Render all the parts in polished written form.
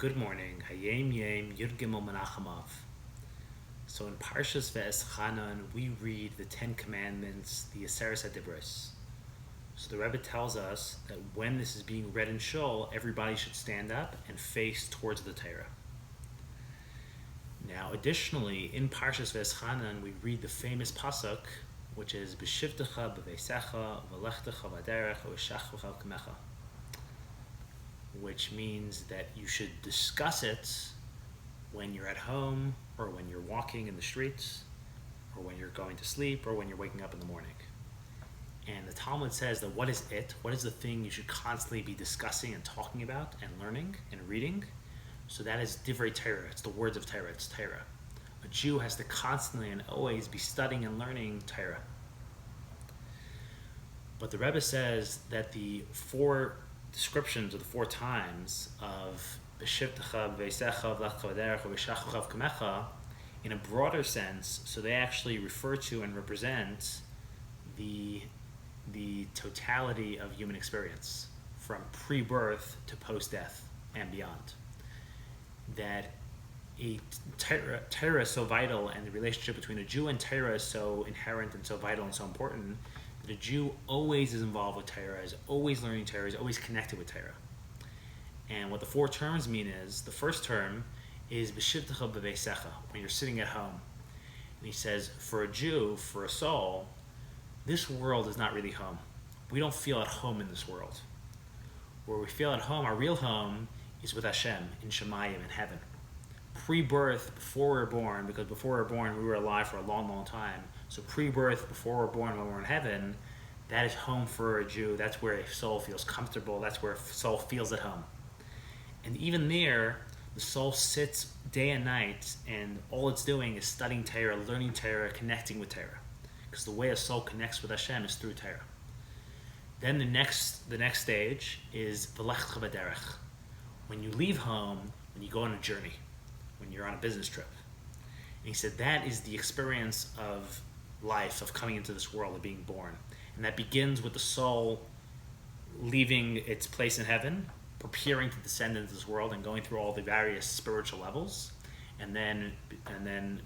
Good morning. Hayom Yom, Yud Gimmel, Menachem Av. So in Parshas Vaetchanan, we read the Ten Commandments, the Aseres HaDibros. So the Rebbe tells us that when this is being read in Shul, everybody should stand up and face towards the Torah. Now, additionally, in Parshas Vaetchanan, we read the famous pasuk, which is B'shivtecha b'veisecha v'lechtecha v'derech v'shachvecha k'mecha, which means that you should discuss it when you're at home, or when you're walking in the streets, or when you're going to sleep, or when you're waking up in the morning. And the Talmud says that what is it? What is the thing you should constantly be discussing and talking about and learning and reading? So that is Divrei Torah. It's the words of Torah. It's Torah. A Jew has to constantly and always be studying and learning Torah. But the Rebbe says that the four descriptions, or the four times of B'shivtecha, V'eisecha, V'lechtecha v'derech, V'shachvecha k'mecha, in a broader sense, so they actually refer to and represent the totality of human experience, from pre-birth to post-death and beyond. That Torah is so vital, and the relationship between a Jew and Torah is so inherent and so vital and so important, that a Jew always is involved with Torah, is always learning Torah, is always connected with Torah. And what the four terms mean is, the first term is B'shivtecha b'veisecha, when you're sitting at home. And he says, for a Jew, for a soul, this world is not really home. We don't feel at home in this world. Where we feel at home, our real home, is with Hashem, in Shemayim, in heaven. Pre-birth, before we're born, because before we're born, we were alive for a long, long time. So pre-birth, before we're born, when we're in heaven, that is home for a Jew. That's where a soul feels comfortable. That's where a soul feels at home. And even there, the soul sits day and night, and all it's doing is studying Torah, learning Torah, connecting with Torah. Because the way a soul connects with Hashem is through Torah. Then the next stage is v'lechtecha v'derech. When you leave home, when you go on a journey, when you're on a business trip. And he said that is the experience of life, of coming into this world, of being born. And that begins with the soul leaving its place in heaven, preparing to descend into this world and going through all the various spiritual levels, and then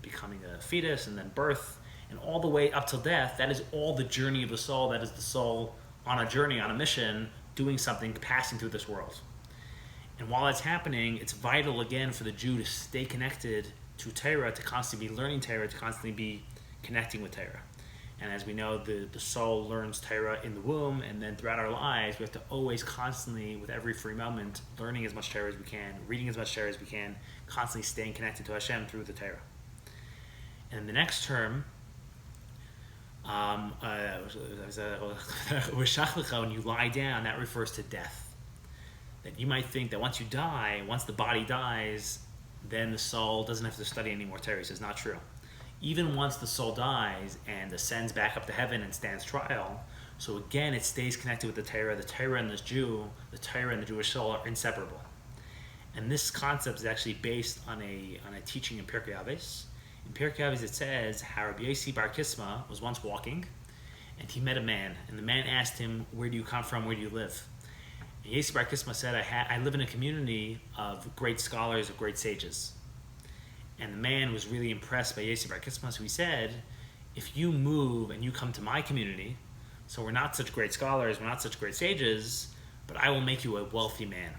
becoming a fetus, and then birth, and all the way up till death. That is all the journey of the soul. That is the soul on a journey, on a mission, doing something, passing through this world. And while that's happening, it's vital again for the Jew to stay connected to Torah, to constantly be learning Torah, to constantly be connecting with Torah. And as we know, the soul learns Torah in the womb, and then throughout our lives, we have to always constantly, with every free moment, learning as much Torah as we can, reading as much Torah as we can, constantly staying connected to Hashem through the Torah. And the next term, when you lie down, that refers to death. That you might think that once you die, once the body dies, then the soul doesn't have to study any more Torah. He says, not true. Even once the soul dies and ascends back up to heaven and stands trial, so again it stays connected with the Torah and the Jew, the Torah and the Jewish soul are inseparable. And this concept is actually based on a teaching in Pirkei Avos. In Pirkei Avos it says how Rabbi Yose Bar Kisma was once walking, and he met a man, and the man asked him, where do you come from, where do you live? And Yose Bar Kisma said, I live in a community of great scholars, of great sages. And the man was really impressed by Yose Bar Kisma, so he said, if you move and you come to my community, so we're not such great scholars, we're not such great sages, but I will make you a wealthy man.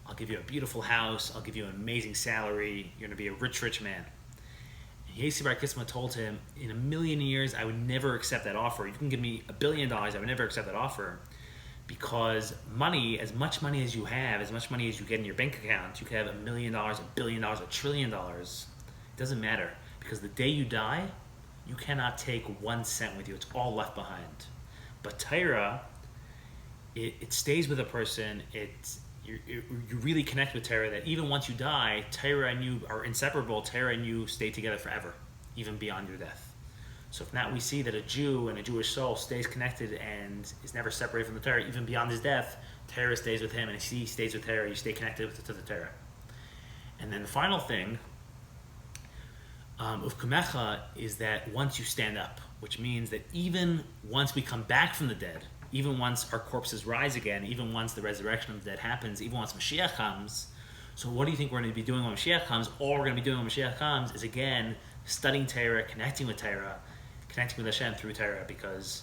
I'll give you a beautiful house, I'll give you an amazing salary, you're going to be a rich, rich man. And Yose Bar Kisma told him, in a million years, I would never accept that offer. You can give me $1 billion, I would never accept that offer. Because money, as much money as you have, as much money as you get in your bank account, you could have $1 million, $1 billion, $1 trillion. It doesn't matter, because the day you die, you cannot take 1 cent with you. It's all left behind. But Torah, it stays with a person. You really connect with Torah, that even once you die, Torah and you are inseparable. Torah and you stay together forever, even beyond your death. So if not, we see that a Jew and a Jewish soul stays connected and is never separated from the Torah, even beyond his death. Torah stays with him, and he stays with Torah. You stay connected to the Torah. And then the final thing, Ufkamecha, is that once you stand up, which means that even once we come back from the dead, even once our corpses rise again, even once the resurrection of the dead happens, even once Mashiach comes, So what do you think we're going to be doing when Mashiach comes? All we're going to be doing when Mashiach comes is, again, studying Torah, connecting with Torah, connecting with Hashem through Torah, because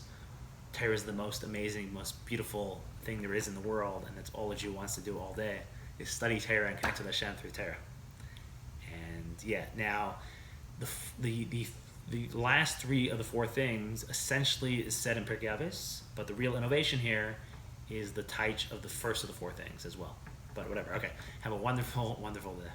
Torah is the most amazing, most beautiful thing there is in the world, and that's all a Jew wants to do all day, is study Torah and connect with Hashem through Torah. And yeah, now the last three of the four things essentially is said in Pirkei Avos, but the real innovation here is the taich of the first of the four things as well. But whatever. Okay. Have a wonderful, wonderful day.